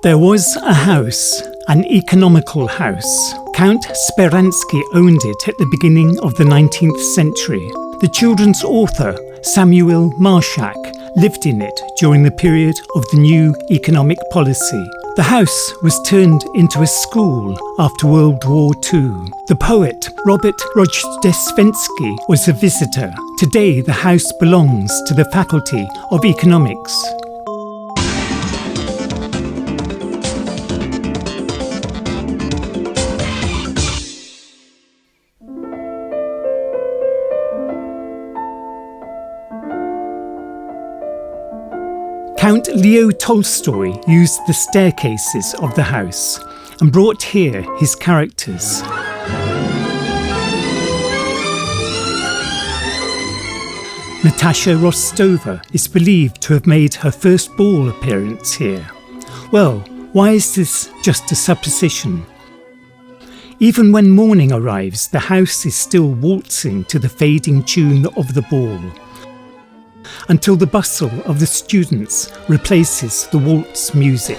There was a house, an economical house. Count Speransky owned it at the beginning of the 19th century. The children's author, Samuel Marshak, lived in it during the period of the new economic policy. The house was turned into a school after World War II. The poet Robert Rojdestvensky was a visitor. Today the house belongs to the Faculty of Economics. Count Leo Tolstoy used the staircases of the house and brought here his characters. Natasha Rostova is believed to have made her first ball appearance here. Well, why is this just a supposition? Even when morning arrives, the house is still waltzing to the fading tune of the ball, until the bustle of the students replaces the waltz music.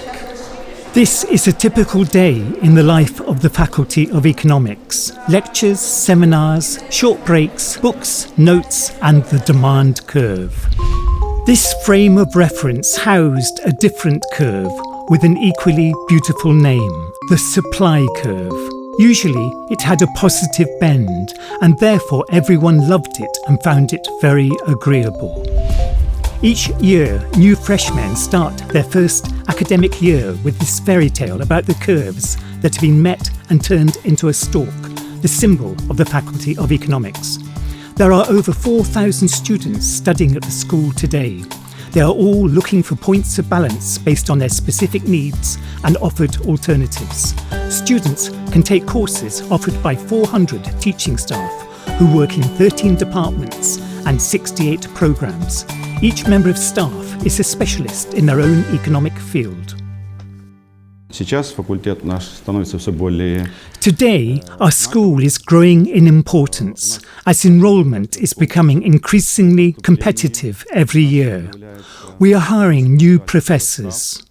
This is a typical day in the life of the Faculty of Economics. Lectures, seminars, short breaks, books, notes, and the demand curve. This frame of reference housed a different curve with an equally beautiful name, the supply curve. Usually it had a positive bend, and therefore everyone loved it and found it very agreeable. Each year, new freshmen start their first academic year with this fairy tale about the curves that have been met and turned into a stork, the symbol of the Faculty of Economics. There are over 4,000 students studying at the school today. They are all looking for points of balance based on their specific needs and offered alternatives. Students can take courses offered by 400 teaching staff who work in 13 departments and 68 programs. Each member of staff is a specialist in their own economic field. Today, our school is growing in importance as enrollment is becoming increasingly competitive every year. We are hiring new professors.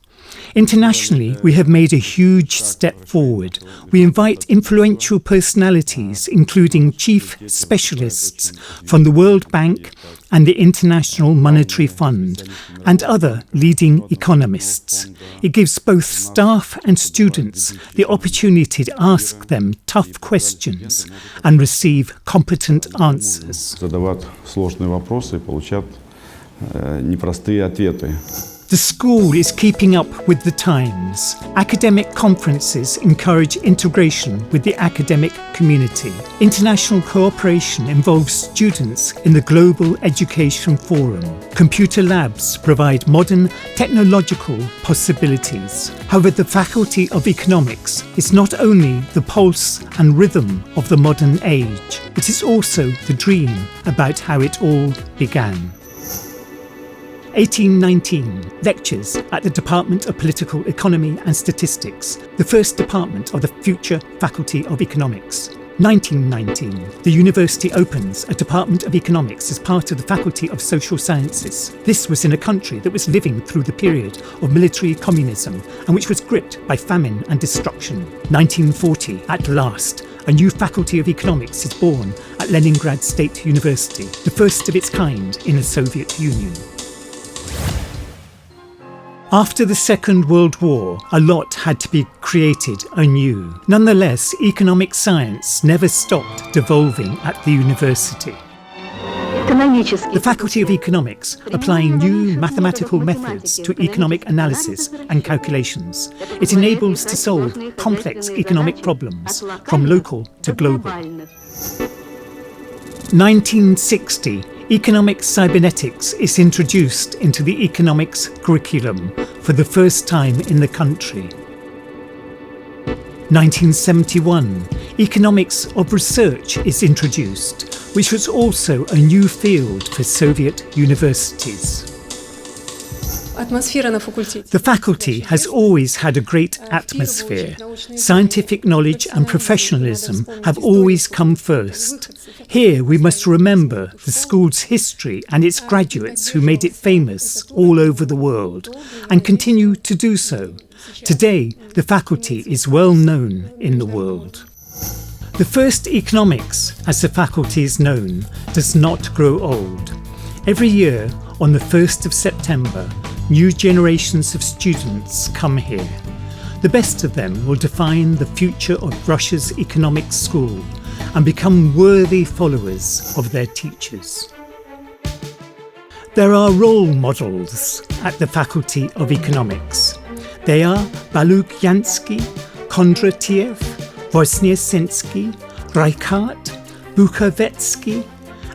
Internationally, we have made a huge step forward. We invite influential personalities, including chief specialists from the World Bank and the International Monetary Fund, and other leading economists. It gives both staff and students the opportunity to ask them tough questions and receive competent answers. The school is keeping up with the times. Academic conferences encourage integration with the academic community. International cooperation involves students in the Global Education Forum. Computer labs provide modern technological possibilities. However, the Faculty of Economics is not only the pulse and rhythm of the modern age, it is also the dream about how it all began. 1819, lectures at the Department of Political Economy and Statistics, the first department of the future Faculty of Economics. 1919, the university opens a Department of Economics as part of the Faculty of Social Sciences. This was in a country that was living through the period of military communism and which was gripped by famine and destruction. 1940, at last, a new Faculty of Economics is born at Leningrad State University, the first of its kind in the Soviet Union. After the Second World War, a lot had to be created anew. Nonetheless, economic science never stopped devolving at the university. The Faculty of Economics, applying new mathematical methods to economic analysis and calculations. It enables to solve complex economic problems from local to global. 1960, economic cybernetics is introduced into the economics curriculum for the first time in the country. 1971, economics of research is introduced, which was also a new field for Soviet universities. The faculty has always had a great atmosphere. Scientific knowledge and professionalism have always come first. Here we must remember the school's history and its graduates who made it famous all over the world and continue to do so. Today, the faculty is well known in the world. The first economics, as the faculty is known, does not grow old. Every year, on the 1st of September, new generations of students come here. The best of them will define the future of Russia's economics school and become worthy followers of their teachers. There are role models at the Faculty of Economics. They are Balukyansky, Kondratiev, Voznesensky, Reichardt, Bukovetsky,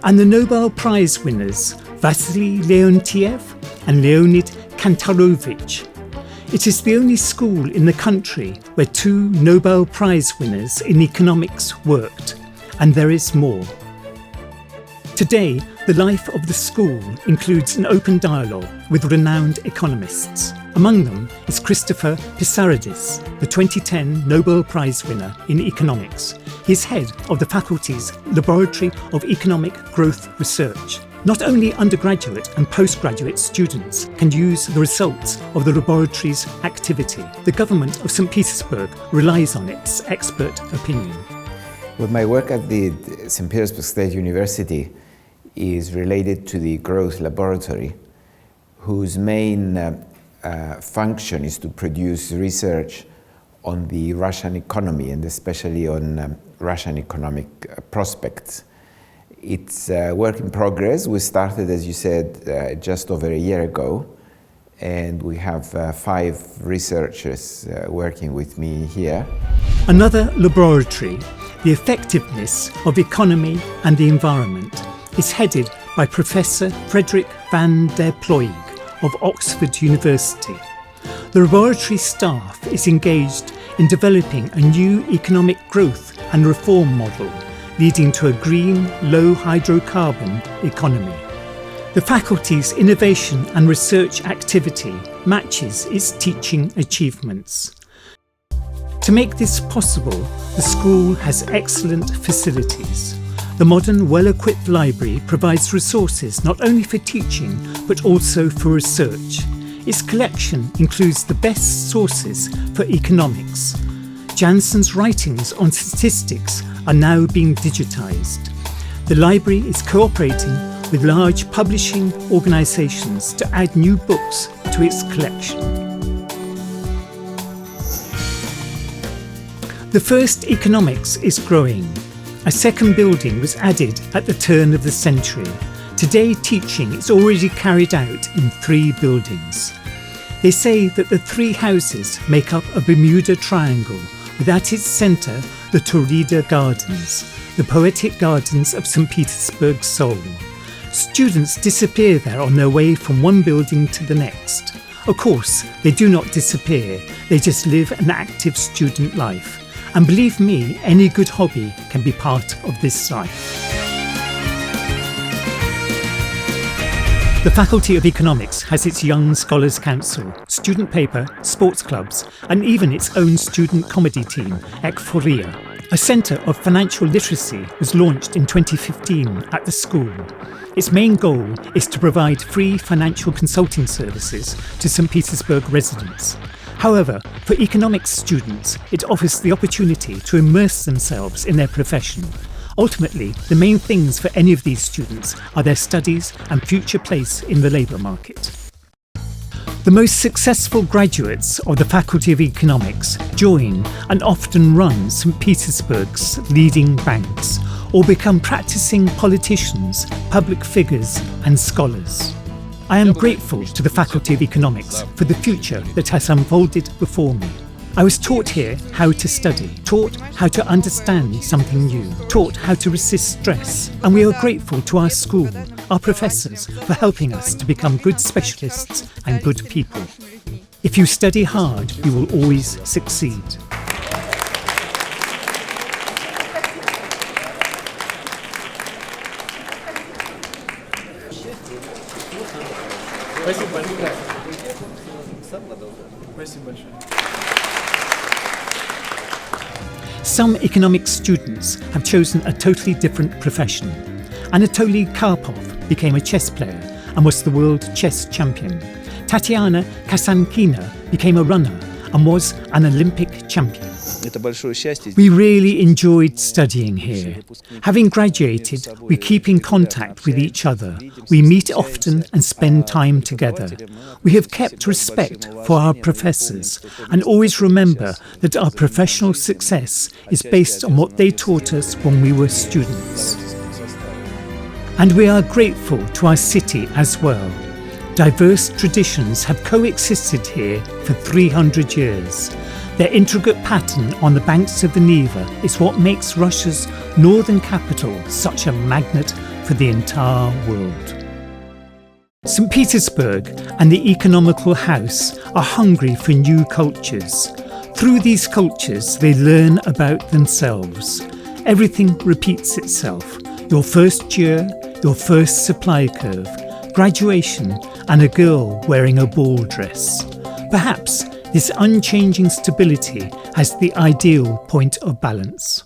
and the Nobel Prize winners Vasily Leontiev and Leonid Kantorovich. It is the only school in the country where 2 Nobel Prize winners in economics worked, and there is more. Today, the life of the school includes an open dialogue with renowned economists. Among them is Christopher Pissaridis, the 2010 Nobel Prize winner in economics. He is head of the faculty's Laboratory of Economic Growth Research. Not only undergraduate and postgraduate students can use the results of the laboratory's activity. The government of St. Petersburg relies on its expert opinion. Well, my work at the St. Petersburg State University is related to the Growth Laboratory, whose main function is to produce research on the Russian economy and especially on Russian economic prospects. It's a work in progress. We started, as you said, just over a year ago, and we have 5 researchers working with me here. Another laboratory, the effectiveness of economy and the environment, is headed by Professor Frederick van der Ploeg of Oxford University. The laboratory staff is engaged in developing a new economic growth and reform model, leading to a green, low hydrocarbon economy. The faculty's innovation and research activity matches its teaching achievements. To make this possible, the school has excellent facilities. The modern, well-equipped library provides resources not only for teaching, but also for research. Its collection includes the best sources for economics. Janssen's writings on statistics are now being digitised. The library is cooperating with large publishing organisations to add new books to its collection. The first economics is growing. A second building was added at the turn of the century. Today, teaching is already carried out in 3 buildings. They say that the 3 houses make up a Bermuda Triangle, with at its centre the Taurida Gardens, the poetic gardens of St. Petersburg's soul. Students disappear there on their way from one building to the next. Of course, they do not disappear, they just live an active student life. And believe me, any good hobby can be part of this life. The Faculty of Economics has its Young Scholars Council, student paper, sports clubs, and even its own student comedy team, XIXth. A centre of financial literacy was launched in 2015 at the school. Its main goal is to provide free financial consulting services to St. Petersburg residents. However, for economics students, it offers the opportunity to immerse themselves in their profession. Ultimately, the main things for any of these students are their studies and future place in the labour market. The most successful graduates of the Faculty of Economics join and often run St. Petersburg's leading banks or become practising politicians, public figures and scholars. I am grateful to the Faculty of Economics for the future that has unfolded before me. I was taught here how to study, taught how to understand something new, taught how to resist stress, and we are grateful to our school, our professors, for helping us to become good specialists and good people. If you study hard, you will always succeed. Спасибо большое. Some economics students have chosen a totally different profession. Anatoly Karpov became a chess player and was the world chess champion. Tatiana Kasankina became a runner and was an Olympic champion. We really enjoyed studying here. Having graduated, we keep in contact with each other. We meet often and spend time together. We have kept respect for our professors and always remember that our professional success is based on what they taught us when we were students. And we are grateful to our city as well. Diverse traditions have coexisted here for 300 years. Their intricate pattern on the banks of the Neva is what makes Russia's northern capital such a magnet for the entire world. St. Petersburg and the Economical House are hungry for new cultures. Through these cultures, they learn about themselves. Everything repeats itself. Your first year, your first supply curve, graduation, and a girl wearing a ball dress. Perhaps this unchanging stability has the ideal point of balance.